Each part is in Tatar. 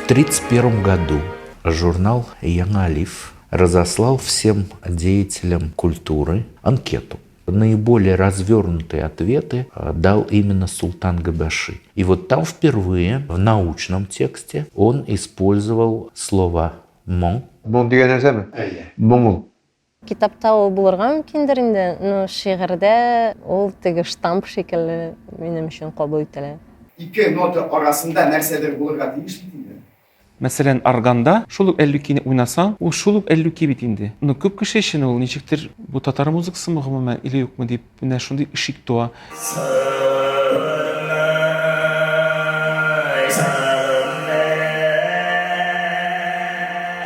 1931 году журнал «Яңа Алиф» разослал всем деятелям культуры анкету. Наиболее развернутые ответы дал именно Султан Габаши. И вот там впервые в научном тексте он использовал слово «мон». Мон деген нәрсе ме? Моңул. Китапта ол булырга мөмкиндер инде, но шигырьдә ол теге штамп шикелле минем өчен кабул ителә. İki notu arasında нәрселер булырга тиеш бит инде. Мәсәлән, органда шул ук әллүкине уйнасаң, ул шул ук әллүки бит инде. Ну, күп кеше өчен ул ничектер бу татар музыкасымы гомумән или юкмы дип, менә шундый ишек туа.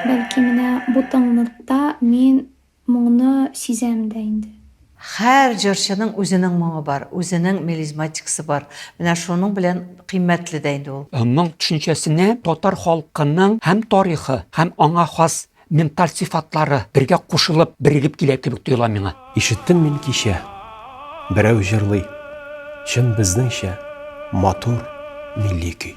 Бәлки менә бу тыңлыкта мин моңны сизәм дә инде. Һәр җырчының үзенең моңы бар, үзенең мелизматикасы бар. Менә шуның белән кыйммәтле дә инде ул. Моң төшенчәсенә татар халкының һәм тарихы, һәм аңа хас менталь сыйфатлары бергә кушылып, бирегеп килә кебек тоела миңа. Ишеттем мин кичә. Берәү җырлый. Чын безнеңчә матур милли көй.